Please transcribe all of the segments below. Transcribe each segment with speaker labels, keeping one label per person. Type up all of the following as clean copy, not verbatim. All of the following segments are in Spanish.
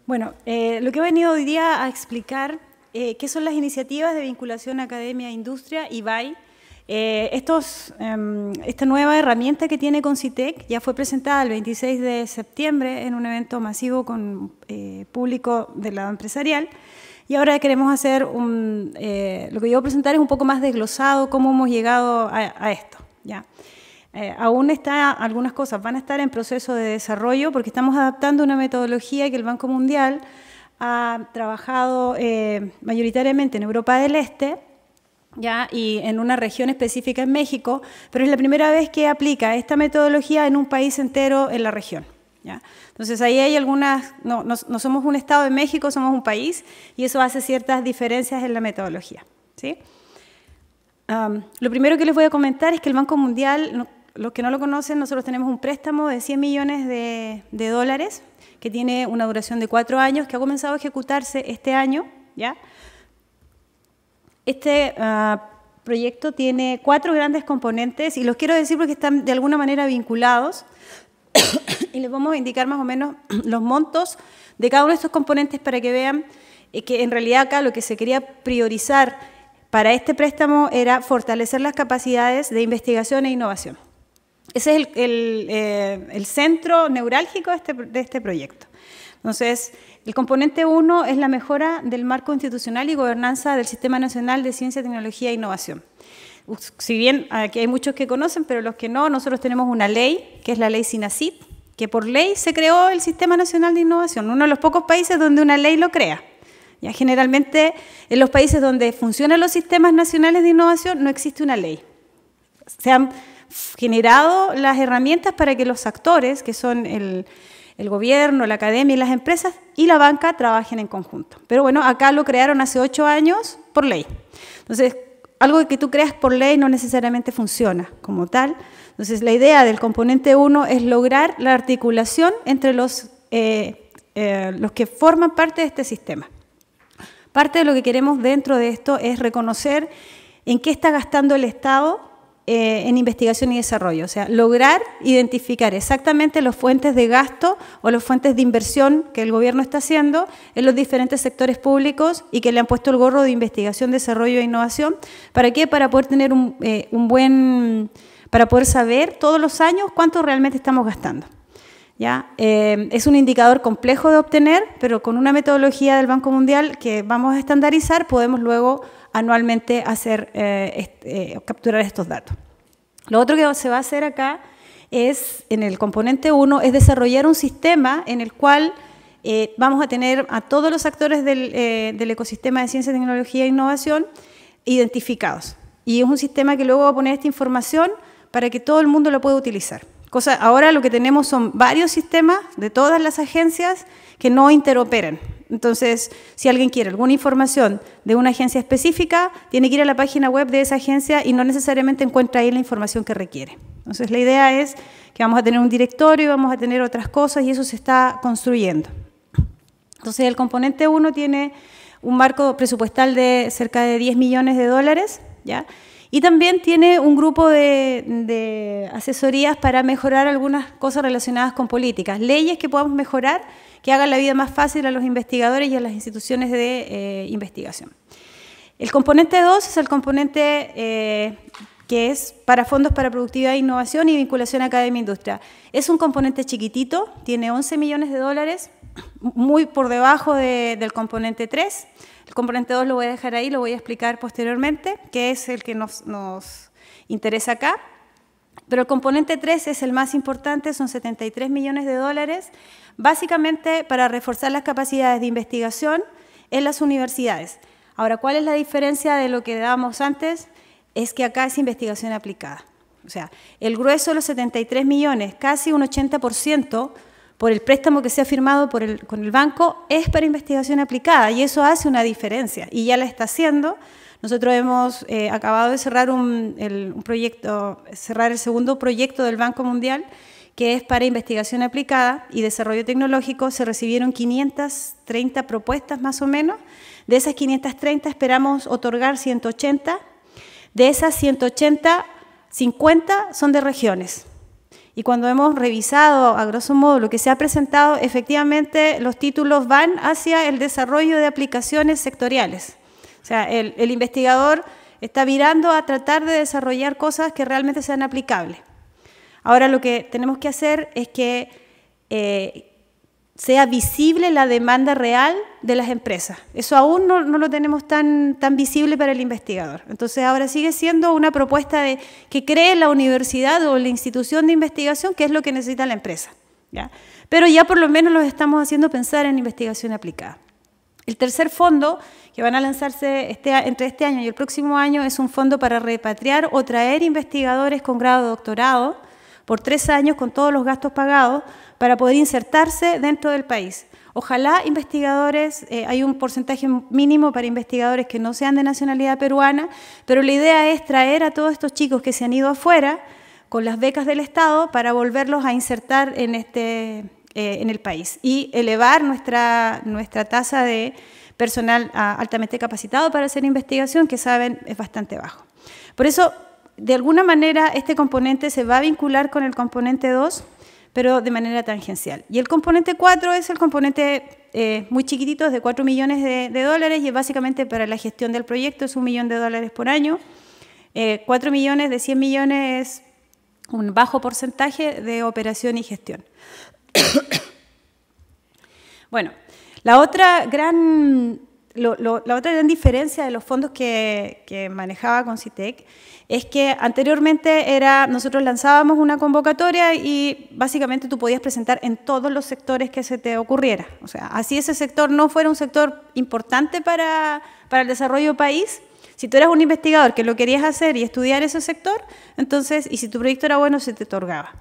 Speaker 1: Bueno, lo que he venido hoy día a explicar qué son las iniciativas de vinculación academia-industria, IVAI. Esta nueva herramienta que tiene Concitec ya fue presentada el 26 de septiembre en un evento masivo con público del lado empresarial. Y ahora queremos hacer lo que yo voy a presentar es un poco más desglosado, cómo hemos llegado a esto. ¿Ya? Aún algunas cosas van a estar en proceso de desarrollo porque estamos adaptando una metodología que el Banco Mundial ha trabajado mayoritariamente en Europa del Este, ¿ya? Y en una región específica en México, pero es la primera vez que aplica esta metodología en un país entero en la región. ¿Ya? Entonces ahí hay algunas, no somos un estado de México, somos un país, y eso hace ciertas diferencias en la metodología. ¿Sí? Lo primero que les voy a comentar es que el Banco Mundial, los que no lo conocen, nosotros tenemos un préstamo de 100 millones de dólares que tiene una duración de 4 años, que ha comenzado a ejecutarse este año. ¿Ya? Este proyecto tiene 4 grandes componentes y los quiero decir porque están de alguna manera vinculados y les vamos a indicar más o menos los montos de cada uno de estos componentes para que vean que en realidad acá lo que se quería priorizar para este préstamo era fortalecer las capacidades de investigación e innovación. Ese es el centro neurálgico de este proyecto. Entonces, el componente 1 es la mejora del marco institucional y gobernanza del Sistema Nacional de Ciencia, Tecnología e Innovación. Si bien aquí hay muchos que conocen, pero los que no, nosotros tenemos una ley, que es la ley SINACIT, que por ley se creó el Sistema Nacional de Innovación, uno de los pocos países donde una ley lo crea. Ya generalmente en los países donde funcionan los sistemas nacionales de innovación no existe una ley. Se han generado las herramientas para que los actores, que son el gobierno, la academia y las empresas y la banca, trabajen en conjunto. Pero bueno, acá lo crearon hace 8 años por ley. Entonces, algo que tú creas por ley no necesariamente funciona como tal. Entonces, la idea del componente 1 es lograr la articulación entre los que forman parte de este sistema. Parte de lo que queremos dentro de esto es reconocer en qué está gastando el Estado en investigación y desarrollo. O sea, lograr identificar exactamente las fuentes de gasto o las fuentes de inversión que el gobierno está haciendo en los diferentes sectores públicos y que le han puesto el gorro de investigación, desarrollo e innovación. ¿Para qué? Para poder tener para poder saber todos los años cuánto realmente estamos gastando. ¿Ya? Es un indicador complejo de obtener, pero con una metodología del Banco Mundial que vamos a estandarizar, podemos luego anualmente capturar estos datos. Lo otro que se va a hacer acá es, en el componente 1, es desarrollar un sistema en el cual vamos a tener a todos los actores del ecosistema de ciencia, tecnología e innovación identificados. Y es un sistema que luego va a poner esta información para que todo el mundo lo pueda utilizar. Ahora lo que tenemos son varios sistemas de todas las agencias que no interoperan. Entonces, si alguien quiere alguna información de una agencia específica, tiene que ir a la página web de esa agencia y no necesariamente encuentra ahí la información que requiere. Entonces, la idea es que vamos a tener un directorio y vamos a tener otras cosas y eso se está construyendo. Entonces, el componente 1 tiene un marco presupuestal de cerca de 10 millones de dólares, ¿ya? Y también tiene un grupo de asesorías para mejorar algunas cosas relacionadas con políticas, leyes que podamos mejorar, que hagan la vida más fácil a los investigadores y a las instituciones de investigación. El componente 2 es el componente que es para fondos para productividad e innovación y vinculación academia-industria. Es un componente chiquitito, tiene 11 millones de dólares, muy por debajo del componente 3. El componente 2 lo voy a dejar ahí, lo voy a explicar posteriormente, que es el que nos interesa acá. Pero el componente 3 es el más importante, son 73 millones de dólares, básicamente para reforzar las capacidades de investigación en las universidades. Ahora, ¿cuál es la diferencia de lo que dábamos antes? Es que acá es investigación aplicada. O sea, el grueso de los 73 millones, casi un 80%, por el préstamo que se ha firmado con el banco, es para investigación aplicada y eso hace una diferencia y ya la está haciendo. Nosotros hemos acabado de cerrar cerrar el segundo proyecto del Banco Mundial que es para investigación aplicada y desarrollo tecnológico. Se recibieron 530 propuestas más o menos. De esas 530 esperamos otorgar 180. De esas 180, 50 son de regiones. Y cuando hemos revisado, a grosso modo, lo que se ha presentado, efectivamente los títulos van hacia el desarrollo de aplicaciones sectoriales. O sea, el investigador está virando a tratar de desarrollar cosas que realmente sean aplicables. Ahora lo que tenemos que hacer es que sea visible la demanda real de las empresas. Eso aún no lo tenemos tan visible para el investigador. Entonces ahora sigue siendo una propuesta de que cree la universidad o la institución de investigación qué es lo que necesita la empresa, ¿ya? Pero ya por lo menos los estamos haciendo pensar en investigación aplicada. El tercer fondo que van a lanzarse entre este año y el próximo año es un fondo para repatriar o traer investigadores con grado de doctorado por 3 años con todos los gastos pagados para poder insertarse dentro del país. Ojalá investigadores, hay un porcentaje mínimo para investigadores que no sean de nacionalidad peruana, pero la idea es traer a todos estos chicos que se han ido afuera con las becas del Estado para volverlos a insertar en el país y elevar nuestra tasa de personal altamente capacitado para hacer investigación, que saben es bastante bajo. Por eso, de alguna manera, este componente se va a vincular con el componente 2, pero de manera tangencial. Y el componente 4 es el componente muy chiquitito, es de 4 millones de dólares, y es básicamente para la gestión del proyecto, es $1 millón por año. 4 millones de 100 millones es un bajo porcentaje de operación y gestión. Bueno, la otra gran diferencia de los fondos que manejaba Concitec es que anteriormente nosotros lanzábamos una convocatoria y básicamente tú podías presentar en todos los sectores que se te ocurriera. O sea, así ese sector no fuera un sector importante para el desarrollo del país. Si tú eras un investigador que lo querías hacer y estudiar ese sector, entonces, y si tu proyecto era bueno, se te otorgaba.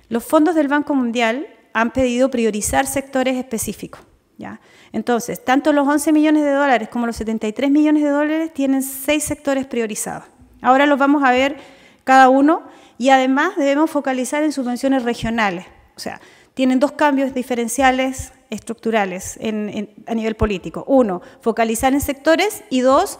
Speaker 1: Los fondos del Banco Mundial han pedido priorizar sectores específicos, ¿ya? Entonces, tanto los 11 millones de dólares como los 73 millones de dólares tienen 6 sectores priorizados. Ahora los vamos a ver cada uno y además debemos focalizar en subvenciones regionales. O sea, tienen 2 cambios diferenciales estructurales a nivel político. 1, focalizar en sectores y 2,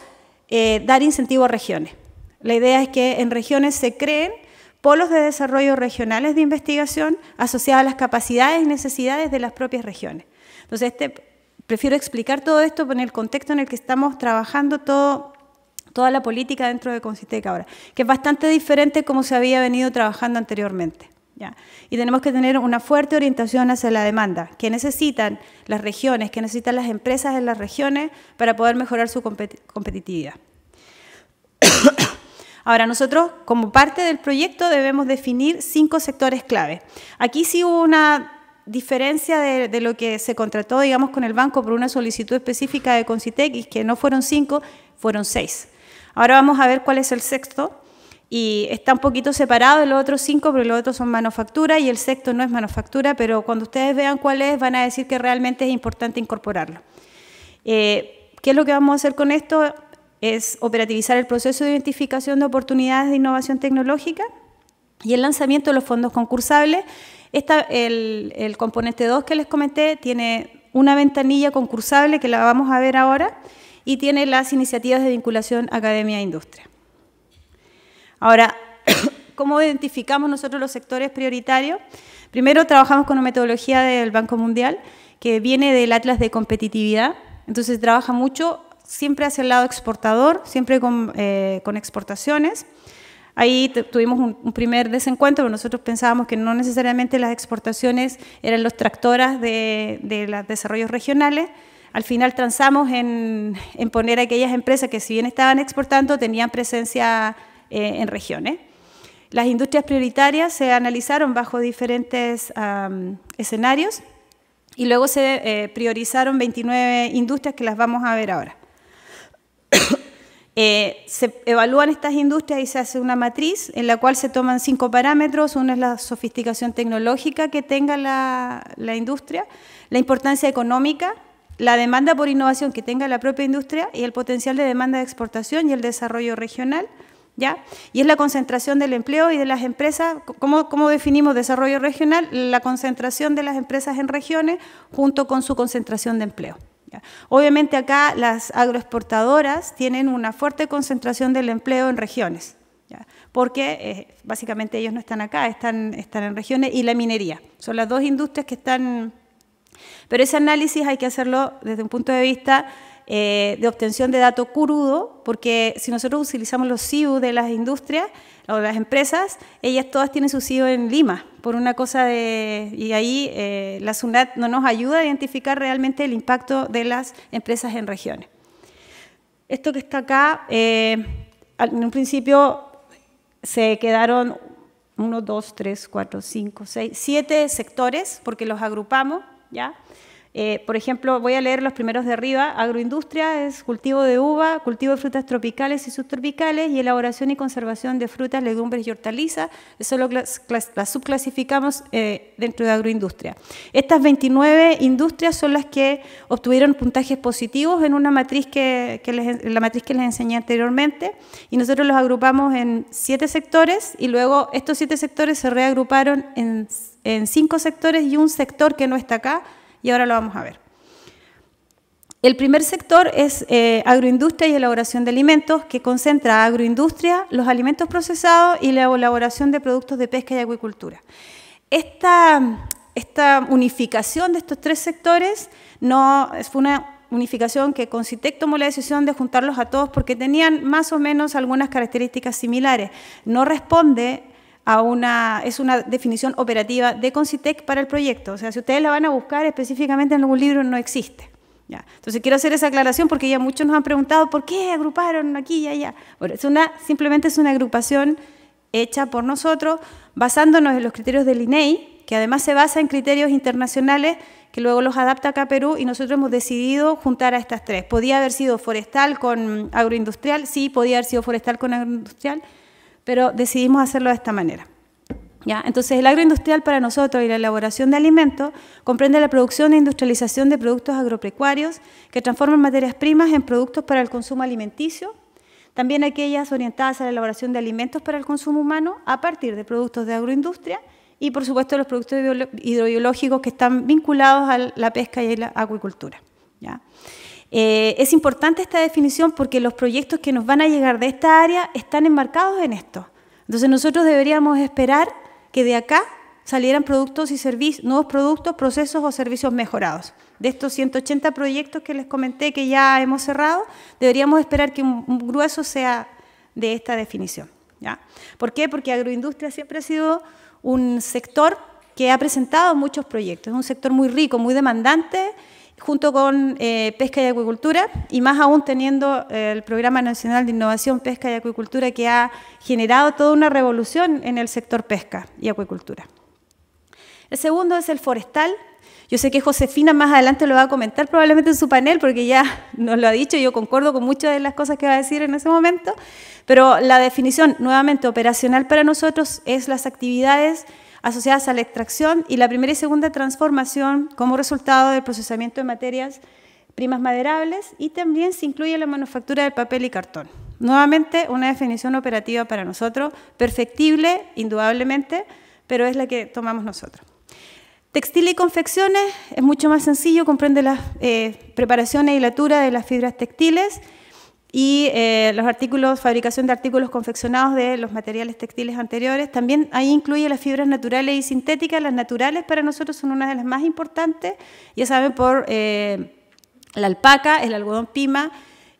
Speaker 1: dar incentivo a regiones. La idea es que en regiones se creen polos de desarrollo regionales de investigación asociados a las capacidades y necesidades de las propias regiones. Entonces, prefiero explicar todo esto en el contexto en el que estamos trabajando toda la política dentro de Concitec ahora, que es bastante diferente de cómo se había venido trabajando anteriormente, ¿ya? Y tenemos que tener una fuerte orientación hacia la demanda, que necesitan las regiones, que necesitan las empresas en las regiones para poder mejorar su competitividad. Ahora, nosotros, como parte del proyecto, debemos definir 5 sectores clave. Aquí sí hubo una diferencia de lo que se contrató, digamos, con el banco por una solicitud específica de Concitec, y que no fueron 5, fueron 6. Ahora vamos a ver cuál es el sexto, y está un poquito separado de los otros 5, pero los otros son manufactura, y el sexto no es manufactura, pero cuando ustedes vean cuál es, van a decir que realmente es importante incorporarlo. ¿Qué es lo que vamos a hacer con esto? Es operativizar el proceso de identificación de oportunidades de innovación tecnológica y el lanzamiento de los fondos concursables. El componente 2 que les comenté tiene una ventanilla concursable que la vamos a ver ahora y tiene las iniciativas de vinculación academia e industria. Ahora, ¿cómo identificamos nosotros los sectores prioritarios? Primero, trabajamos con una metodología del Banco Mundial que viene del Atlas de Competitividad. Entonces, trabaja mucho siempre hacia el lado exportador, siempre con exportaciones. Ahí tuvimos un primer desencuentro, pero nosotros pensábamos que no necesariamente las exportaciones eran los tractoras de los desarrollos regionales. Al final transamos en poner a aquellas empresas que, si bien estaban exportando, tenían presencia en regiones. Las industrias prioritarias se analizaron bajo diferentes escenarios y luego se priorizaron 29 industrias que las vamos a ver ahora. Se evalúan estas industrias y se hace una matriz en la cual se toman 5 parámetros. Uno es la sofisticación tecnológica que tenga la industria, la importancia económica, la demanda por innovación que tenga la propia industria y el potencial de demanda de exportación y el desarrollo regional, ¿ya? Y es la concentración del empleo y de las empresas. ¿Cómo definimos desarrollo regional? La concentración de las empresas en regiones junto con su concentración de empleo. Obviamente acá las agroexportadoras tienen una fuerte concentración del empleo en regiones, ¿ya? porque básicamente ellos no están acá, están en regiones, y la minería. Son las dos industrias que están... Pero ese análisis hay que hacerlo desde un punto de vista de obtención de datos crudo, porque si nosotros utilizamos los CIU de las industrias o de las empresas, ellas todas tienen su CIU en Lima, por una cosa de... Y ahí la SUNAT no nos ayuda a identificar realmente el impacto de las empresas en regiones. Esto que está acá, en un principio se quedaron 1, 2, 3, 4, 5, 6, 7 sectores, porque los agrupamos, ¿ya? Por ejemplo, voy a leer los primeros de arriba. Agroindustria es cultivo de uva, cultivo de frutas tropicales y subtropicales y elaboración y conservación de frutas, legumbres y hortalizas. Eso las subclasificamos dentro de agroindustria. Estas 29 industrias son las que obtuvieron puntajes positivos en una matriz la matriz que les enseñé anteriormente, y nosotros los agrupamos en 7 sectores, y luego estos 7 sectores se reagruparon en 5 sectores y un sector que no está acá, y ahora lo vamos a ver. El primer sector es agroindustria y elaboración de alimentos, que concentra agroindustria, los alimentos procesados y la elaboración de productos de pesca y acuicultura. Esta unificación de estos 3 sectores fue una unificación que Concitec tomó la decisión de juntarlos a todos porque tenían más o menos algunas características similares. No responde es una definición operativa de Concitec para el proyecto. O sea, si ustedes la van a buscar específicamente en algún libro, no existe. ¿Ya? Entonces, quiero hacer esa aclaración porque ya muchos nos han preguntado ¿por qué agruparon aquí y allá? Bueno, simplemente es una agrupación hecha por nosotros, basándonos en los criterios del INEI, que además se basa en criterios internacionales que luego los adapta acá a Perú, y nosotros hemos decidido juntar a estas 3. ¿Podía haber sido forestal con agroindustrial? Sí, podía haber sido forestal con agroindustrial, pero decidimos hacerlo de esta manera. ¿Ya? Entonces, el agroindustrial para nosotros y la elaboración de alimentos comprende la producción e industrialización de productos agropecuarios que transforman materias primas en productos para el consumo alimenticio, también aquellas orientadas a la elaboración de alimentos para el consumo humano a partir de productos de agroindustria y, por supuesto, los productos hidrobiológicos que están vinculados a la pesca y a la acuicultura. ¿Ya? Es importante esta definición porque los proyectos que nos van a llegar de esta área están enmarcados en esto. Entonces nosotros deberíamos esperar que de acá salieran productos y servicios, nuevos productos, procesos o servicios mejorados. De estos 180 proyectos que les comenté que ya hemos cerrado, deberíamos esperar que un grueso sea de esta definición. ¿Ya? ¿Por qué? Porque agroindustria siempre ha sido un sector que ha presentado muchos proyectos. Es un sector muy rico, muy demandante, junto con pesca y acuicultura, y más aún teniendo el Programa Nacional de Innovación, Pesca y Acuicultura, que ha generado toda una revolución en el sector pesca y acuicultura. El segundo es el forestal. Yo sé que Josefina más adelante lo va a comentar probablemente en su panel, porque ya nos lo ha dicho y yo concuerdo con muchas de las cosas que va a decir en ese momento, pero la definición nuevamente operacional para nosotros es las actividades asociadas a la extracción y la primera y segunda transformación como resultado del procesamiento de materias primas maderables, y también se incluye la manufactura del papel y cartón. Nuevamente, una definición operativa para nosotros, perfectible, indudablemente, pero es la que tomamos nosotros. Textil y confecciones es mucho más sencillo, comprende la preparación e hilatura de las fibras textiles y los artículos, fabricación de artículos confeccionados de los materiales textiles anteriores. También ahí incluye las fibras naturales y sintéticas. Las naturales para nosotros son una de las más importantes, ya saben, por la alpaca, el algodón pima,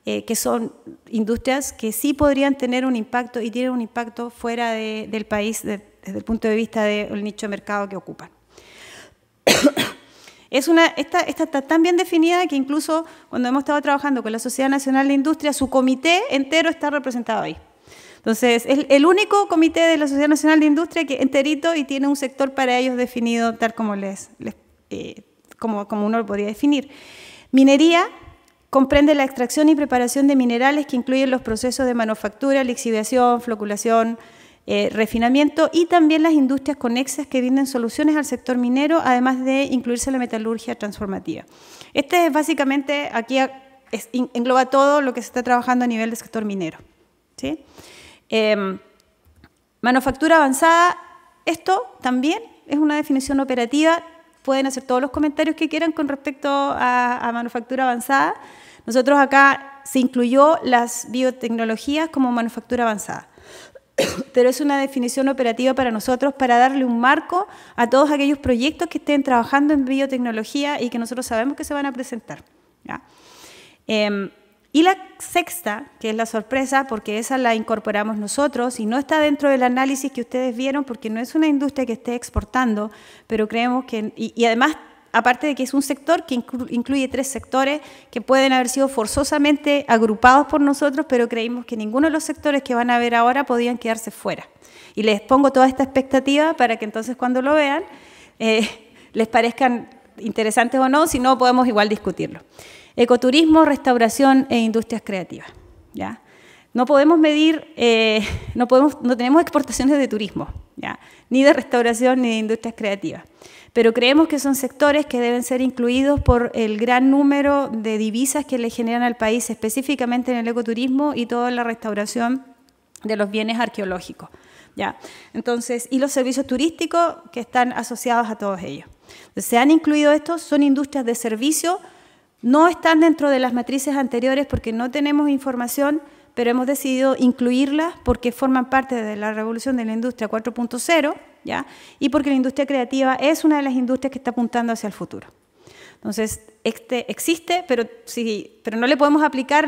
Speaker 1: que son industrias que sí podrían tener un impacto y tienen un impacto fuera del país desde el punto de vista del nicho de mercado que ocupan. Esta está tan bien definida que incluso cuando hemos estado trabajando con la Sociedad Nacional de Industria, su comité entero está representado ahí. Entonces, es el único comité de la Sociedad Nacional de Industria que enterito y tiene un sector para ellos definido tal como como uno lo podría definir. Minería comprende la extracción y preparación de minerales que incluyen los procesos de manufactura, lixiviación, floculación, refinamiento, y también las industrias conexas que brinden soluciones al sector minero, además de incluirse la metalurgia transformativa. Este es básicamente, aquí engloba todo lo que se está trabajando a nivel del sector minero. ¿Sí? Manufactura avanzada, esto también es una definición operativa. Pueden hacer todos los comentarios que quieran con respecto a manufactura avanzada. Nosotros acá se incluyó las biotecnologías como manufactura avanzada. pero es una definición operativa para nosotros para darle un marco a todos aquellos proyectos que estén trabajando en biotecnología y que nosotros sabemos que se van a presentar, ¿ya? Y la sexta, que es la sorpresa, porque esa la incorporamos nosotros y no está dentro del análisis que ustedes vieron, porque no es una industria que esté exportando, pero creemos que, y además, aparte de que es un sector que incluye 3 sectores que pueden haber sido forzosamente agrupados por nosotros, pero creímos que ninguno de los sectores que van a ver ahora podían quedarse fuera. Y les pongo toda esta expectativa para que entonces cuando lo vean les parezcan interesantes o no, si no podemos igual discutirlo. Ecoturismo, restauración e industrias creativas, ¿ya? No podemos medir, no tenemos exportaciones de turismo, ¿ya? Ni de restauración ni de industrias creativas, pero creemos que son sectores que deben ser incluidos por el gran número de divisas que le generan al país, específicamente en el ecoturismo y toda la restauración de los bienes arqueológicos, ¿ya? Entonces, y los servicios turísticos que están asociados a todos ellos. Entonces, se han incluido estos, son industrias de servicio. No están dentro de las matrices anteriores porque no tenemos información, pero hemos decidido incluirlas porque forman parte de la revolución de la industria 4.0, ¿ya? Y porque la industria creativa es una de las industrias que está apuntando hacia el futuro. Entonces, existe, pero no le podemos aplicar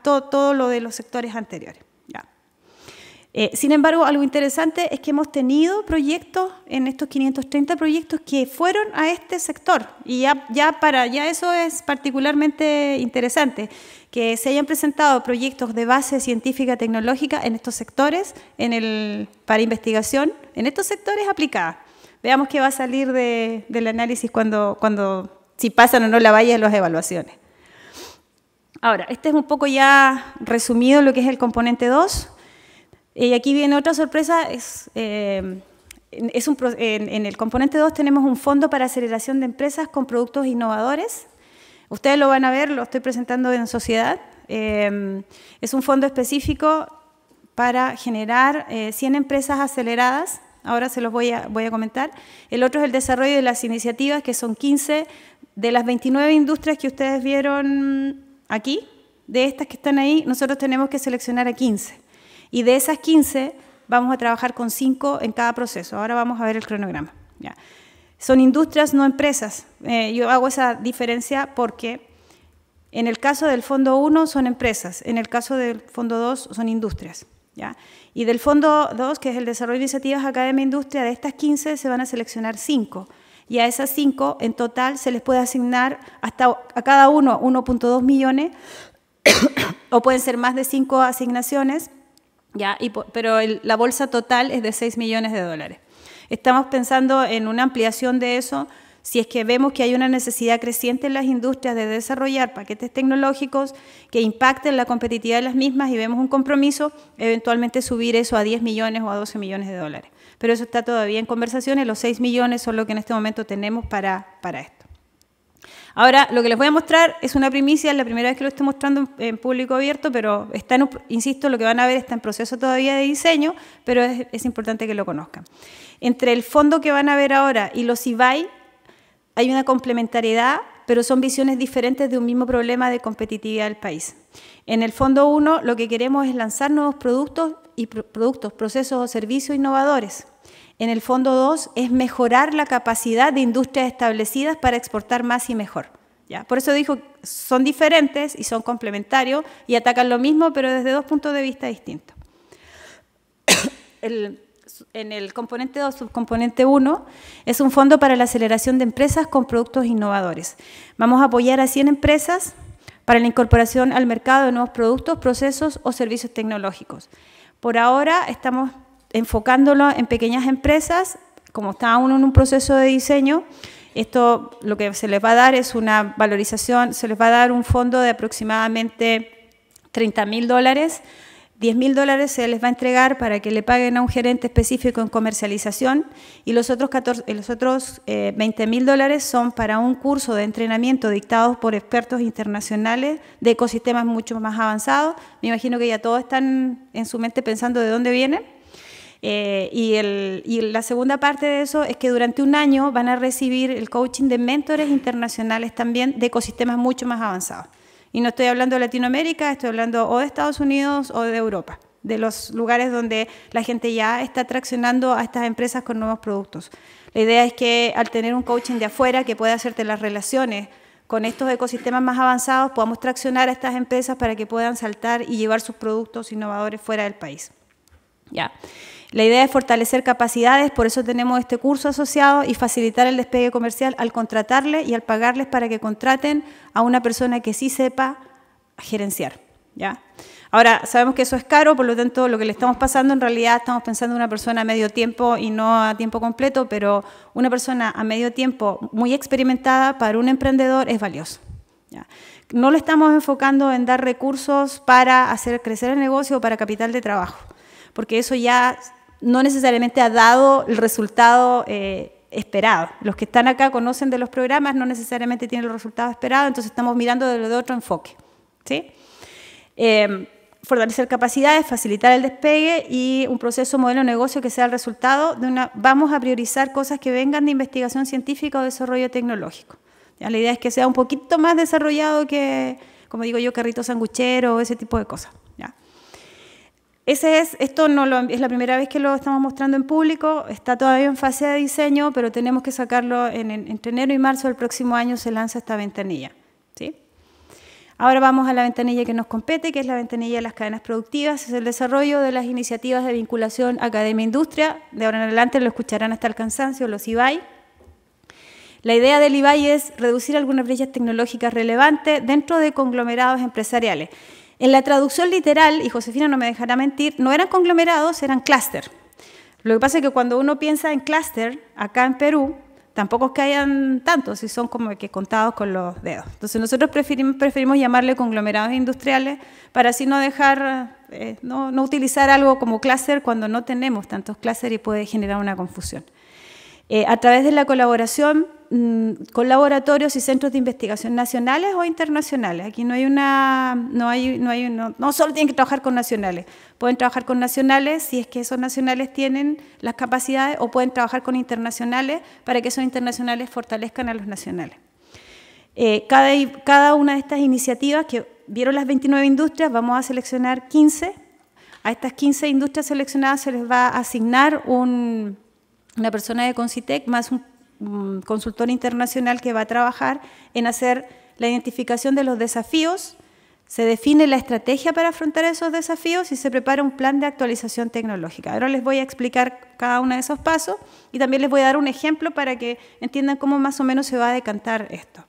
Speaker 1: todo lo de los sectores anteriores, ¿ya? Sin embargo, algo interesante es que hemos tenido proyectos, en estos 530 proyectos, que fueron a este sector. Y ya eso es particularmente interesante, que se hayan presentado proyectos de base científica tecnológica en estos sectores, para investigación, en estos sectores aplicadas. Veamos qué va a salir del análisis si pasan o no la valla de las evaluaciones. Ahora, este es un poco ya resumido lo que es el componente 2. Y aquí viene otra sorpresa, en el componente 2 tenemos un fondo para aceleración de empresas con productos innovadores. Ustedes lo van a ver, lo estoy presentando en sociedad. Es un fondo específico para generar 100 empresas aceleradas. Ahora se los voy a comentar. El otro es el desarrollo de las iniciativas, que son 15 de las 29 industrias que ustedes vieron aquí. De estas que están ahí, nosotros tenemos que seleccionar a 15. Y de esas 15 vamos a trabajar con 5 en cada proceso. Ahora vamos a ver el cronograma, ¿ya? Son industrias, no empresas. Yo hago esa diferencia porque en el caso del Fondo 1 son empresas, en el caso del Fondo 2 son industrias, ¿ya? Y del Fondo 2, que es el Desarrollo de Iniciativas Academia e Industria, de estas 15 se van a seleccionar 5. Y a esas 5 en total se les puede asignar a cada uno 1.2 millones o pueden ser más de 5 asignaciones, ¿ya? Pero la bolsa total es de 6 millones de dólares. Estamos pensando en una ampliación de eso si es que vemos que hay una necesidad creciente en las industrias de desarrollar paquetes tecnológicos que impacten la competitividad de las mismas y vemos un compromiso, eventualmente subir eso a 10 millones o a 12 millones de dólares. Pero eso está todavía en conversaciones, los 6 millones son lo que en este momento tenemos para esto. Ahora, lo que les voy a mostrar es una primicia, es la primera vez que lo estoy mostrando en público abierto, pero insisto, lo que van a ver está en proceso todavía de diseño, pero es importante que lo conozcan. Entre el fondo que van a ver ahora y los IBAI hay una complementariedad, pero son visiones diferentes de un mismo problema de competitividad del país. En el Fondo 1 lo que queremos es lanzar nuevos productos, procesos o servicios innovadores. En el Fondo 2 es mejorar la capacidad de industrias establecidas para exportar más y mejor, ¿ya? Por eso dijo, son diferentes y son complementarios y atacan lo mismo, pero desde 2 puntos de vista distintos. En el componente 2, subcomponente 1, es un fondo para la aceleración de empresas con productos innovadores. Vamos a apoyar a 100 empresas para la incorporación al mercado de nuevos productos, procesos o servicios tecnológicos. Por ahora estamos enfocándolo en pequeñas empresas, como está aún en un proceso de diseño. Esto lo que se les va a dar es una valorización, se les va a dar un fondo de aproximadamente $30.000. $10.000 se les va a entregar para que le paguen a un gerente específico en comercialización y los otros $20.000 son para un curso de entrenamiento dictado por expertos internacionales de ecosistemas mucho más avanzados. Me imagino que ya todos están en su mente pensando de dónde vienen. Y la segunda parte de eso es que durante un año van a recibir el coaching de mentores internacionales también de ecosistemas mucho más avanzados. Y no estoy hablando de Latinoamérica, estoy hablando o de Estados Unidos o de Europa, de los lugares donde la gente ya está traccionando a estas empresas con nuevos productos. La idea es que al tener un coaching de afuera que pueda hacerte las relaciones con estos ecosistemas más avanzados, podamos traccionar a estas empresas para que puedan saltar y llevar sus productos innovadores fuera del país. ¿Ya? La idea es fortalecer capacidades, por eso tenemos este curso asociado, y facilitar el despegue comercial al contratarles y al pagarles para que contraten a una persona que sí sepa gerenciar. ¿Ya? Ahora, sabemos que eso es caro, por lo tanto, lo que le estamos pasando, en realidad estamos pensando en una persona a medio tiempo y no a tiempo completo, pero una persona a medio tiempo muy experimentada para un emprendedor es valioso. ¿Ya? No lo estamos enfocando en dar recursos para hacer crecer el negocio o para capital de trabajo, porque eso ya no necesariamente ha dado el resultado esperado. Los que están acá conocen de los programas, no necesariamente tienen los resultados esperados, entonces estamos mirando de otro enfoque. ¿Sí? Fortalecer capacidades, facilitar el despegue y un proceso modelo de negocio que sea el resultado de una... Vamos a priorizar cosas que vengan de investigación científica o desarrollo tecnológico. ¿Ya? La idea es que sea un poquito más desarrollado que, como digo yo, carrito sanguchero o ese tipo de cosas. ¿Ya? Esto es la primera vez que lo estamos mostrando en público, está todavía en fase de diseño, pero tenemos que sacarlo entre enero y marzo del próximo año, se lanza esta ventanilla. ¿Sí? Ahora vamos a la ventanilla que nos compete, que es la ventanilla de las cadenas productivas, es el desarrollo de las iniciativas de vinculación academia-industria. De ahora en adelante lo escucharán hasta el cansancio, los IBAI. La idea del IBAI es reducir algunas brechas tecnológicas relevantes dentro de conglomerados empresariales. En la traducción literal, y Josefina no me dejará mentir, no eran conglomerados, eran clúster. Lo que pasa es que cuando uno piensa en clúster, acá en Perú, tampoco es que hayan tantos, y son como que contados con los dedos. Entonces nosotros preferimos llamarle conglomerados industriales para así no dejar, no utilizar algo como clúster cuando no tenemos tantos clúster y puede generar una confusión. A través de la colaboración con laboratorios y centros de investigación nacionales o internacionales. Aquí no solo tienen que trabajar con nacionales, pueden trabajar con nacionales si es que esos nacionales tienen las capacidades, o pueden trabajar con internacionales para que esos internacionales fortalezcan a los nacionales. Cada una de estas iniciativas, que vieron las 29 industrias, vamos a seleccionar 15. A estas 15 industrias seleccionadas se les va a asignar una persona de Concitec más un consultor internacional que va a trabajar en hacer la identificación de los desafíos, se define la estrategia para afrontar esos desafíos y se prepara un plan de actualización tecnológica. Ahora les voy a explicar cada uno de esos pasos y también les voy a dar un ejemplo para que entiendan cómo más o menos se va a decantar esto.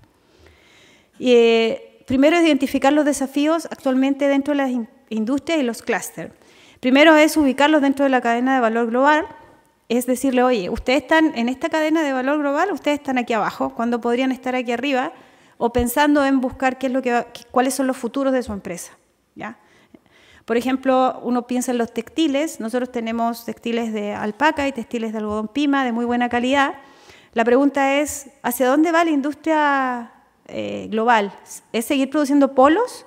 Speaker 1: Primero es identificar los desafíos actualmente dentro de las industrias y los clústeres. Primero es ubicarlos dentro de la cadena de valor global. Es decirle, oye, ustedes están en esta cadena de valor global, ustedes están aquí abajo, cuando podrían estar aquí arriba, o pensando en buscar cuáles son los futuros de su empresa. ¿Ya? Por ejemplo, uno piensa en los textiles, nosotros tenemos textiles de alpaca y textiles de algodón pima de muy buena calidad. La pregunta es, ¿hacia dónde va la industria global? ¿Es seguir produciendo polos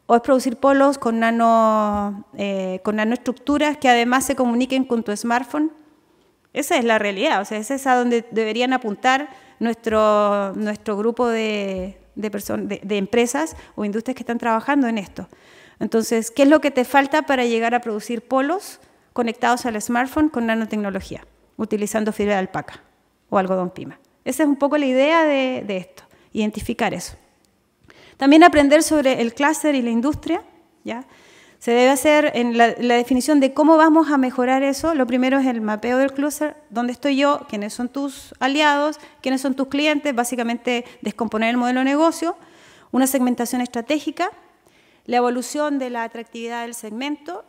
Speaker 1: o es producir polos con nanoestructuras que además se comuniquen con tu smartphone? Esa es la realidad, o sea, es a donde deberían apuntar nuestro grupo de empresas o industrias que están trabajando en esto. Entonces, ¿qué es lo que te falta para llegar a producir polos conectados al smartphone con nanotecnología, utilizando fibra de alpaca o algodón pima? Esa es un poco la idea de esto, identificar eso. También aprender sobre el clúster y la industria, ¿ya? Se debe hacer en la definición de cómo vamos a mejorar eso. Lo primero es el mapeo del clúster, dónde estoy yo, quiénes son tus aliados, quiénes son tus clientes, básicamente descomponer el modelo de negocio, una segmentación estratégica, la evolución de la atractividad del segmento,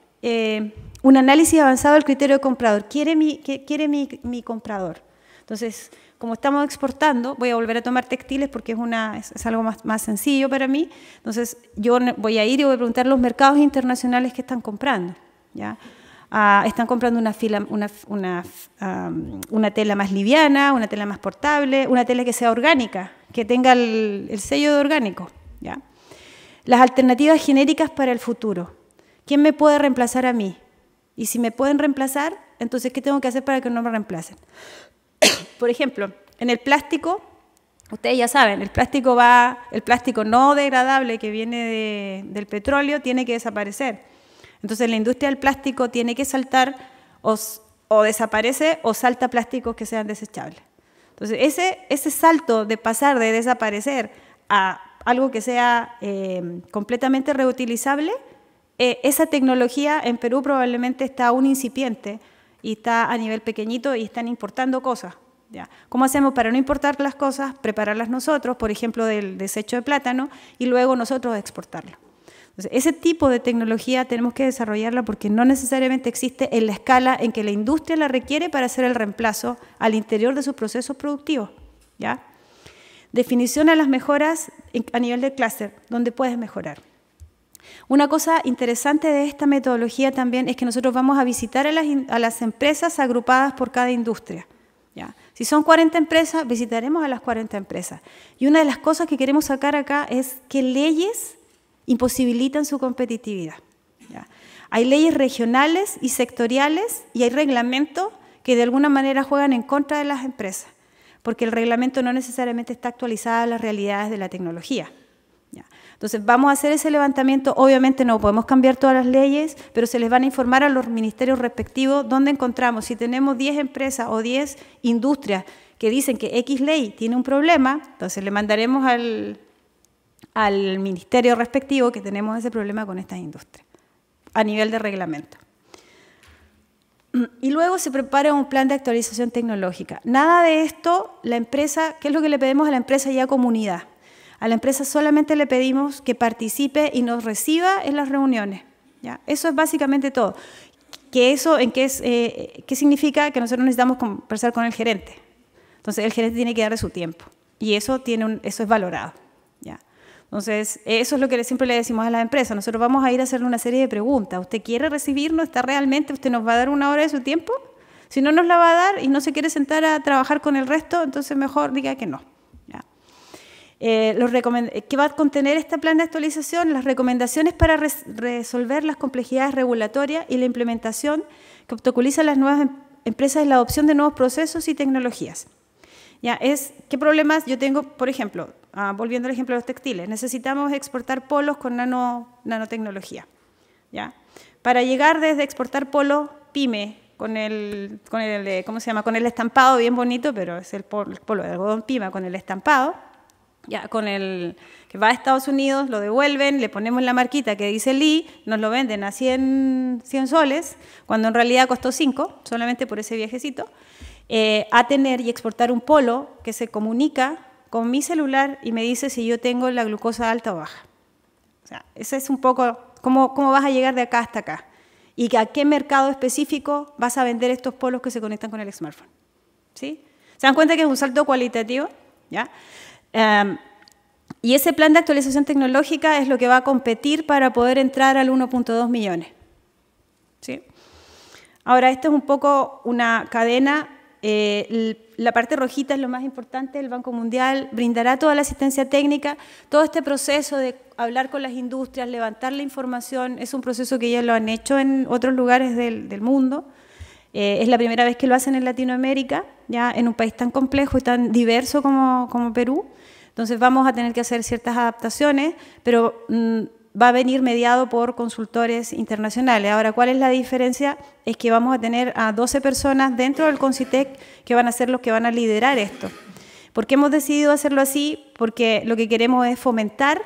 Speaker 1: un análisis avanzado del criterio de comprador. ¿Quiere mi comprador? Entonces, como estamos exportando, voy a volver a tomar textiles porque es algo más sencillo para mí. Entonces, yo voy a ir y voy a preguntar a los mercados internacionales que están comprando. ¿Ya? Están comprando una tela más liviana, una tela más portable, una tela que sea orgánica, que tenga el sello de orgánico. ¿Ya? Las alternativas genéricas para el futuro. ¿Quién me puede reemplazar a mí? Y si me pueden reemplazar, entonces, ¿qué tengo que hacer para que no me reemplacen? Por ejemplo, en el plástico, ustedes ya saben, el plástico no degradable que viene del petróleo tiene que desaparecer. Entonces la industria del plástico tiene que saltar o desaparece o salta plásticos que sean desechables. Entonces ese salto de pasar de desaparecer a algo que sea completamente reutilizable, esa tecnología en Perú probablemente está aún incipiente y está a nivel pequeñito y están importando cosas. ¿Ya? ¿Cómo hacemos para no importar las cosas? Prepararlas nosotros, por ejemplo, del desecho de plátano, y luego nosotros exportarlo. Entonces, ese tipo de tecnología tenemos que desarrollarla porque no necesariamente existe en la escala en que la industria la requiere para hacer el reemplazo al interior de sus procesos productivos. ¿Ya? Definición a las mejoras a nivel de clúster, donde puedes mejorar. Una cosa interesante de esta metodología también es que nosotros vamos a visitar a las empresas agrupadas por cada industria. ¿Ya? Si son 40 empresas, visitaremos a las 40 empresas. Y una de las cosas que queremos sacar acá es qué leyes imposibilitan su competitividad. ¿Ya? Hay leyes regionales y sectoriales y hay reglamentos que de alguna manera juegan en contra de las empresas, porque el reglamento no necesariamente está actualizado a las realidades de la tecnología. ¿Ya? Entonces vamos a hacer ese levantamiento, obviamente no podemos cambiar todas las leyes, pero se les van a informar a los ministerios respectivos dónde encontramos. Si tenemos 10 empresas o 10 industrias que dicen que X ley tiene un problema, entonces le mandaremos al ministerio respectivo que tenemos ese problema con estas industrias, a nivel de reglamento. Y luego se prepara un plan de actualización tecnológica. Nada de esto, la empresa, ¿qué es lo que le pedimos a la empresa y a comunidad? A la empresa solamente le pedimos que participe y nos reciba en las reuniones. ¿Ya? Eso es básicamente todo. ¿Qué significa? Que nosotros necesitamos conversar con el gerente. Entonces el gerente tiene que darle su tiempo y eso es valorado. ¿Ya? Entonces eso es lo que siempre le decimos a las empresas. Nosotros vamos a ir a hacerle una serie de preguntas. ¿Usted quiere recibirnos? ¿Está realmente? ¿Usted nos va a dar una hora de su tiempo? Si no nos la va a dar y no se quiere sentar a trabajar con el resto, entonces mejor diga que no. ¿Qué va a contener este plan de actualización? Las recomendaciones para resolver las complejidades regulatorias y la implementación que obstaculizan las nuevas empresas en la adopción de nuevos procesos y tecnologías. ¿Qué problemas yo tengo? Por ejemplo, volviendo al ejemplo de los textiles, necesitamos exportar polos con nanotecnología. ¿Ya? Para llegar desde exportar polos pyme, con el estampado bien bonito, pero es el polo de algodón pyme con el estampado, ya, que va a Estados Unidos, lo devuelven, le ponemos la marquita que dice Lee, nos lo venden a 100 soles, cuando en realidad costó 5, solamente por ese viajecito, a tener y exportar un polo que se comunica con mi celular y me dice si yo tengo la glucosa alta o baja. O sea, ese es un poco cómo vas a llegar de acá hasta acá y a qué mercado específico vas a vender estos polos que se conectan con el smartphone. ¿Sí? ¿Se dan cuenta que es un salto cualitativo? ¿Ya? Y ese plan de actualización tecnológica es lo que va a competir para poder entrar al 1.2 millones. ¿Sí? Ahora, esto es un poco una cadena. La parte rojita es lo más importante. El Banco Mundial brindará toda la asistencia técnica. Todo este proceso de hablar con las industrias, levantar la información, es un proceso que ya lo han hecho en otros lugares del mundo. Es la primera vez que lo hacen en Latinoamérica, ya en un país tan complejo y tan diverso como Perú. Entonces vamos a tener que hacer ciertas adaptaciones, pero va a venir mediado por consultores internacionales. Ahora, ¿cuál es la diferencia? Es que vamos a tener a 12 personas dentro del CONCITEC que van a ser los que van a liderar esto. ¿Por qué hemos decidido hacerlo así? Porque lo que queremos es fomentar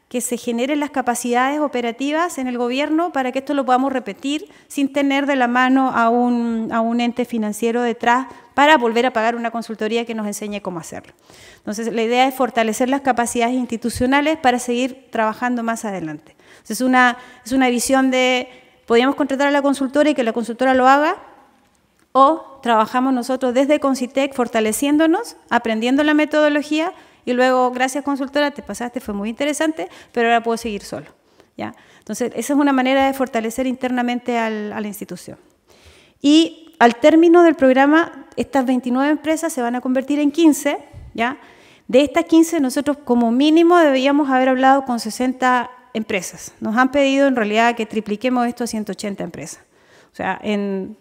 Speaker 1: que se generen las capacidades operativas en el gobierno para que esto lo podamos repetir sin tener de la mano a un ente financiero detrás para volver a pagar una consultoría que nos enseñe cómo hacerlo. Entonces, la idea es fortalecer las capacidades institucionales para seguir trabajando más adelante. Entonces, es una visión de, podríamos contratar a la consultora y que la consultora lo haga, o trabajamos nosotros desde CONCITEC fortaleciéndonos, aprendiendo la metodología, y luego, gracias consultora, te pasaste, fue muy interesante, pero ahora puedo seguir solo. ¿Ya? Entonces, esa es una manera de fortalecer internamente a la institución. Y al término del programa, estas 29 empresas se van a convertir en 15. ¿Ya? De estas 15, nosotros como mínimo deberíamos haber hablado con 60 empresas. Nos han pedido en realidad que tripliquemos esto a 180 empresas. O sea, en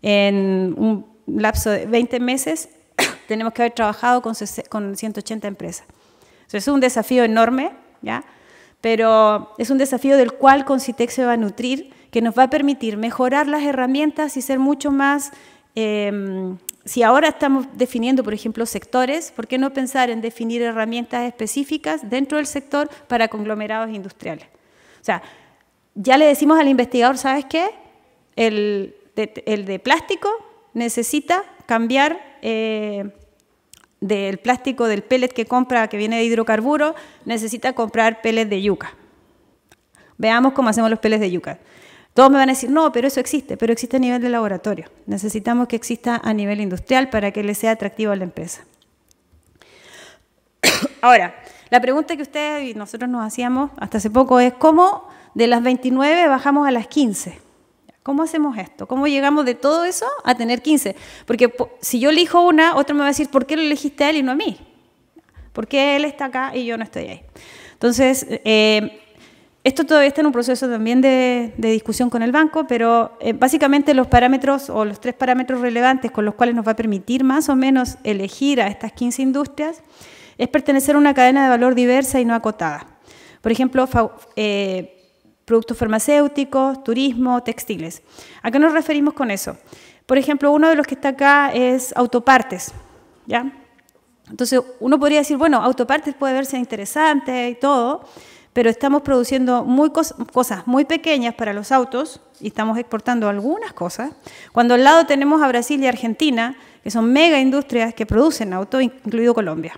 Speaker 1: un lapso de 20 meses, tenemos que haber trabajado con 180 empresas. Entonces, es un desafío enorme, ¿ya? Pero es un desafío del cual CONCITEC se va a nutrir, que nos va a permitir mejorar las herramientas y ser mucho más... si ahora estamos definiendo, por ejemplo, sectores, ¿por qué no pensar en definir herramientas específicas dentro del sector para conglomerados industriales? O sea, ya le decimos al investigador, ¿sabes qué? El de plástico necesita cambiar del plástico del pellet que compra, que viene de hidrocarburos, necesita comprar pellet de yuca. Veamos cómo hacemos los pellets de yuca. Todos me van a decir, no, pero eso existe, pero existe a nivel de laboratorio. Necesitamos que exista a nivel industrial para que le sea atractivo a la empresa. Ahora, la pregunta que ustedes y nosotros nos hacíamos hasta hace poco es, ¿cómo de las 29 bajamos a las 15? ¿Cómo hacemos esto? ¿Cómo llegamos de todo eso a tener 15? Porque si yo elijo una, otro me va a decir, ¿por qué lo elegiste a él y no a mí? ¿Por qué él está acá y yo no estoy ahí? Entonces, esto todavía está en un proceso también de discusión con el banco, pero básicamente los parámetros o los 3 parámetros relevantes con los cuales nos va a permitir más o menos elegir a estas 15 industrias es pertenecer a una cadena de valor diversa y no acotada. Por ejemplo, productos farmacéuticos, turismo, textiles. ¿A qué nos referimos con eso? Por ejemplo, uno de los que está acá es autopartes, ¿ya? Entonces, uno podría decir, bueno, autopartes puede verse interesante y todo, pero estamos produciendo cosas muy pequeñas para los autos y estamos exportando algunas cosas, cuando al lado tenemos a Brasil y Argentina, que son mega industrias que producen autos, incluido Colombia.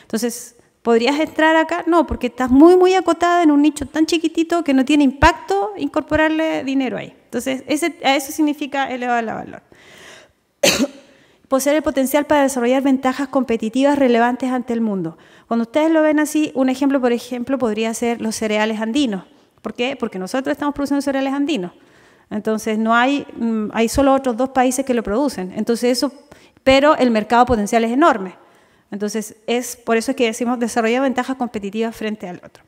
Speaker 1: Entonces, ¿podrías entrar acá? No, porque estás muy acotada en un nicho tan chiquitito que no tiene impacto incorporarle dinero ahí. Entonces, eso significa elevar el valor. Poseer el potencial para desarrollar ventajas competitivas relevantes ante el mundo. Cuando ustedes lo ven así, un ejemplo, por ejemplo, podría ser los cereales andinos. ¿Por qué? Porque nosotros estamos produciendo cereales andinos. Entonces, no hay solo otros 2 países que lo producen. Entonces, pero el mercado potencial es enorme. Entonces, por eso es que decimos desarrollar ventajas competitivas frente al otro.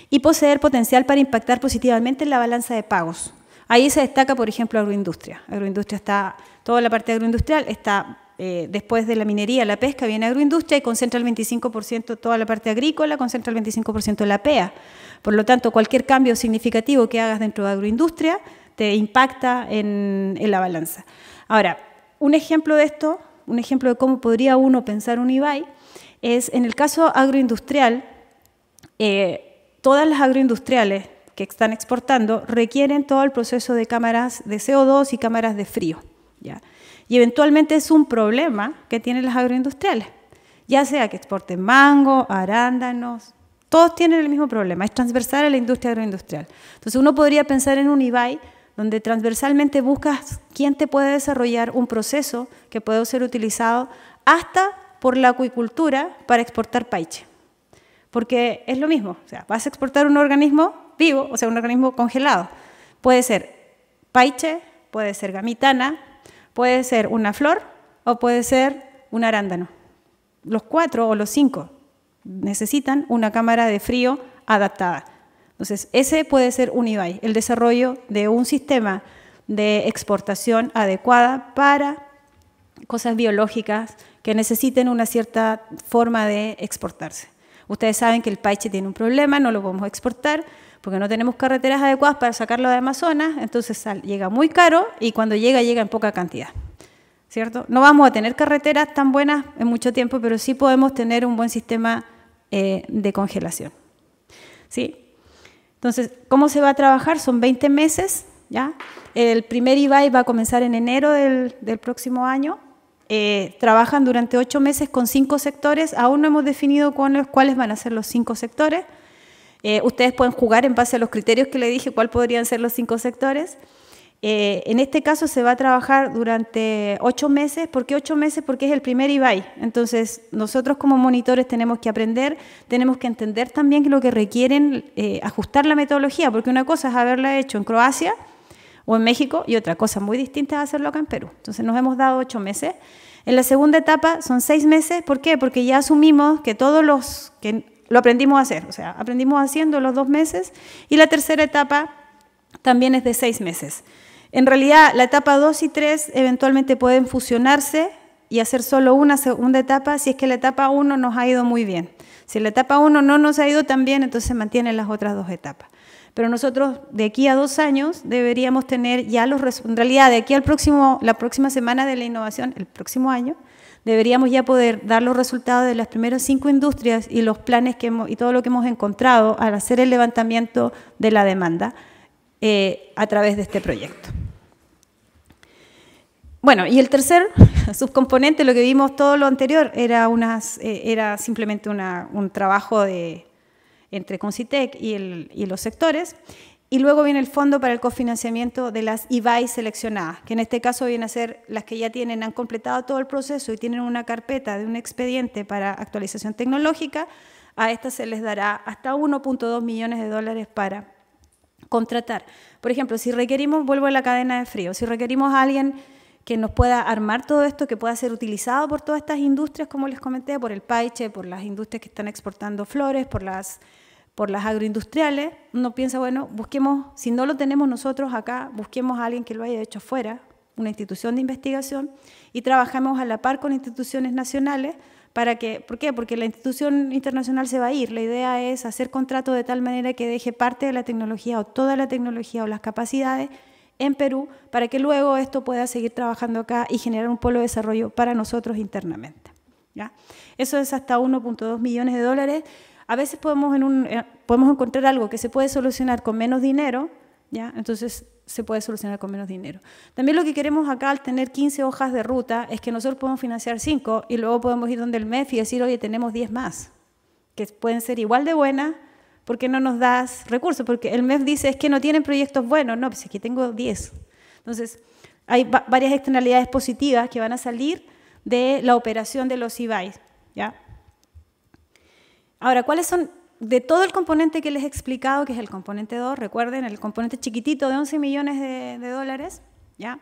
Speaker 1: Y poseer potencial para impactar positivamente en la balanza de pagos. Ahí se destaca, por ejemplo, agroindustria. Agroindustria está, toda la parte agroindustrial está, después de la minería, la pesca, viene agroindustria y concentra el 25%, toda la parte agrícola, concentra el 25% de la PEA. Por lo tanto, cualquier cambio significativo que hagas dentro de agroindustria te impacta en la balanza. Ahora, un ejemplo de esto, un ejemplo de cómo podría uno pensar un IBAI, es en el caso agroindustrial, todas las agroindustriales que están exportando requieren todo el proceso de cámaras de CO2 y cámaras de frío, ¿ya? Y eventualmente es un problema que tienen las agroindustriales, ya sea que exporten mango, arándanos, todos tienen el mismo problema, es transversal a la industria agroindustrial. Entonces uno podría pensar en un IBAI donde transversalmente buscas quién te puede desarrollar un proceso que puede ser utilizado hasta por la acuicultura para exportar paiche. Porque es lo mismo, o sea, vas a exportar un organismo vivo, o sea, un organismo congelado. Puede ser paiche, puede ser gamitana, puede ser una flor o puede ser un arándano. Los 4 o los 5 necesitan una cámara de frío adaptada. Entonces, ese puede ser un IBAI, el desarrollo de un sistema de exportación adecuada para cosas biológicas que necesiten una cierta forma de exportarse. Ustedes saben que el paiche tiene un problema, no lo podemos exportar porque no tenemos carreteras adecuadas para sacarlo de Amazonas, entonces llega muy caro y cuando llega en poca cantidad, ¿cierto? No vamos a tener carreteras tan buenas en mucho tiempo, pero sí podemos tener un buen sistema de congelación, ¿sí? Entonces, ¿cómo se va a trabajar? Son 20 meses, ¿ya? El primer IBAI va a comenzar en enero del próximo año. Trabajan durante 8 meses con 5 sectores. Aún no hemos definido cuáles van a ser los 5 sectores. Ustedes pueden jugar en base a los criterios que le dije cuáles podrían ser los 5 sectores. En este caso se va a trabajar durante 8 meses. ¿Por qué 8 meses? Porque es el primer IBAI. Entonces, nosotros como monitores tenemos que aprender, tenemos que entender también lo que requieren ajustar la metodología, porque una cosa es haberla hecho en Croacia o en México y otra cosa muy distinta es hacerlo acá en Perú. Entonces, nos hemos dado 8 meses. En la segunda etapa son 6 meses. ¿Por qué? Porque ya asumimos que todos los que lo aprendimos a hacer, o sea, aprendimos haciendo los 2 meses, y la tercera etapa también es de 6 meses. En realidad, la etapa 2 y 3 eventualmente pueden fusionarse y hacer solo una segunda etapa si es que la etapa 1 nos ha ido muy bien. Si en la etapa 1 no nos ha ido tan bien, entonces se mantienen las otras 2 etapas. Pero nosotros de aquí a 2 años deberíamos tener ya en realidad de aquí al la próxima semana de la innovación, el próximo año, deberíamos ya poder dar los resultados de las primeras 5 industrias y los planes y todo lo que hemos encontrado al hacer el levantamiento de la demanda a través de este proyecto. Bueno, y el tercer subcomponente, lo que vimos todo lo anterior, era simplemente un trabajo entre Concitec y los sectores, y luego viene el fondo para el cofinanciamiento de las IBAI seleccionadas, que en este caso vienen a ser las que ya han completado todo el proceso y tienen una carpeta de un expediente para actualización tecnológica. A estas se les dará hasta 1.2 millones de dólares para contratar. Por ejemplo, si requerimos, vuelvo a la cadena de frío, si requerimos a alguien que nos pueda armar todo esto, que pueda ser utilizado por todas estas industrias, como les comenté, por el paiche, por las industrias que están exportando flores, por las agroindustriales, uno piensa, bueno, busquemos, si no lo tenemos nosotros acá, busquemos a alguien que lo haya hecho afuera, una institución de investigación, y trabajamos a la par con instituciones nacionales. ¿Por qué? Porque la institución internacional se va a ir. La idea es hacer contratos de tal manera que deje parte de la tecnología o toda la tecnología o las capacidades en Perú, para que luego esto pueda seguir trabajando acá y generar un polo de desarrollo para nosotros internamente, ¿ya? Eso es hasta 1.2 millones de dólares. A veces podemos encontrar algo que se puede solucionar con menos dinero, ¿ya? Entonces se puede solucionar con menos dinero. También lo que queremos acá al tener 15 hojas de ruta es que nosotros podemos financiar 5 y luego podemos ir donde el MEF y decir, oye, tenemos 10 más, que pueden ser igual de buenas. ¿Por qué no nos das recursos? Porque el MEF dice, es que no tienen proyectos buenos. No, pues aquí tengo 10. Entonces, hay varias externalidades positivas que van a salir de la operación de los IBAI, ¿ya? Ahora, ¿cuáles son, de todo el componente que les he explicado, que es el componente 2, recuerden, el componente chiquitito de 11 millones de dólares, ¿ya?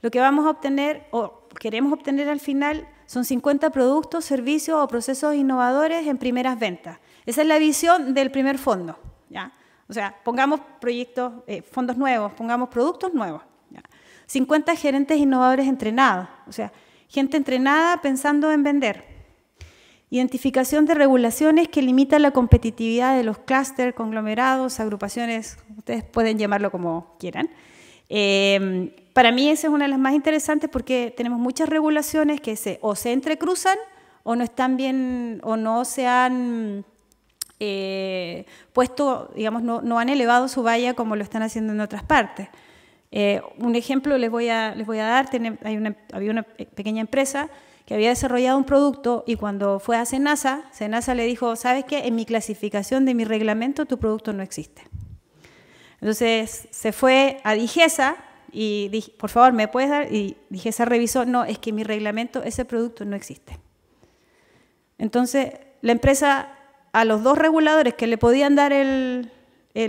Speaker 1: Lo que vamos a obtener, o queremos obtener al final, son 50 productos, servicios o procesos innovadores en primeras ventas. Esa es la visión del primer fondo, ¿ya? O sea, pongamos proyectos, fondos nuevos, pongamos productos nuevos, ¿ya? 50 gerentes innovadores entrenados, o sea, gente entrenada pensando en vender. Identificación de regulaciones que limitan la competitividad de los clústeres, conglomerados, agrupaciones, ustedes pueden llamarlo como quieran. Para mí esa es una de las más interesantes porque tenemos muchas regulaciones que o se entrecruzan o no están bien, o no se han puesto, digamos, no han elevado su valla como lo están haciendo en otras partes. Un ejemplo les voy a dar, había una pequeña empresa que había desarrollado un producto y cuando fue a Senasa le dijo, ¿sabes qué? En mi clasificación de mi reglamento tu producto no existe. Entonces se fue a Digesa y dije, por favor, ¿me puedes dar? Y Digesa revisó, no, es que en mi reglamento ese producto no existe. Entonces la empresa, a los 2 reguladores que le podían dar el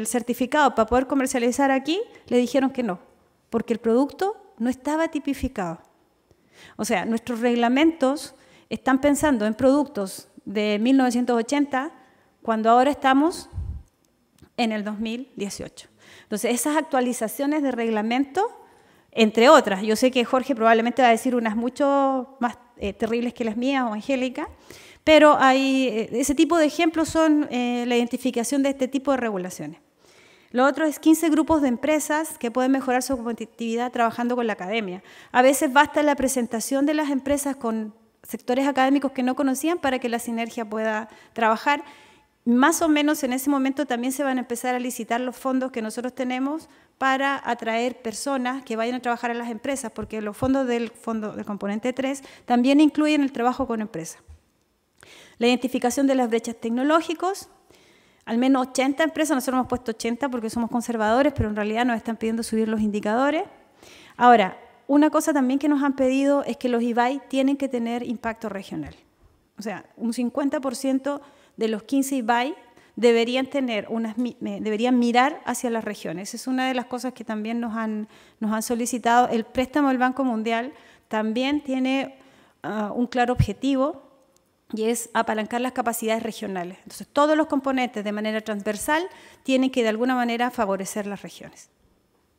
Speaker 1: certificado para poder comercializar aquí, le dijeron que no, porque el producto no estaba tipificado. O sea, nuestros reglamentos están pensando en productos de 1980 cuando ahora estamos en el 2018. Entonces, esas actualizaciones de reglamento, entre otras, yo sé que Jorge probablemente va a decir unas mucho más terribles que las mías o Angélica, pero ese tipo de ejemplos son la identificación de este tipo de regulaciones. Lo otro es 15 grupos de empresas que pueden mejorar su competitividad trabajando con la academia. A veces basta la presentación de las empresas con sectores académicos que no conocían para que la sinergia pueda trabajar. Más o menos en ese momento también se van a empezar a licitar los fondos que nosotros tenemos para atraer personas que vayan a trabajar en las empresas, porque los fondos del componente 3 también incluyen el trabajo con empresas. La identificación de las brechas tecnológicas. Al menos 80 empresas, nosotros hemos puesto 80 porque somos conservadores, pero en realidad nos están pidiendo subir los indicadores. Ahora, una cosa también que nos han pedido es que los IBAI tienen que tener impacto regional. O sea, un 50% de los 15 IBAI deberían mirar hacia las regiones. Esa es una de las cosas que también nos han solicitado. El préstamo del Banco Mundial también tiene un claro objetivo, y es apalancar las capacidades regionales. Entonces, todos los componentes de manera transversal tienen que de alguna manera favorecer las regiones,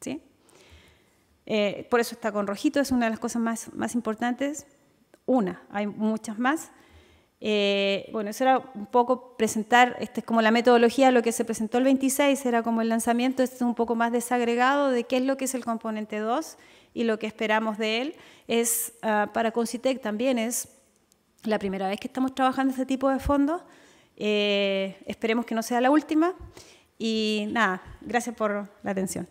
Speaker 1: ¿sí? Por eso está con rojito, es una de las cosas más importantes. Hay muchas más. Bueno, eso era un poco presentar, es como la metodología, lo que se presentó el 26 era como el lanzamiento, este es un poco más desagregado de qué es lo que es el componente 2 y lo que esperamos de él. Para Concitec también es la primera vez que estamos trabajando este tipo de fondos, esperemos que no sea la última y nada, gracias por la atención.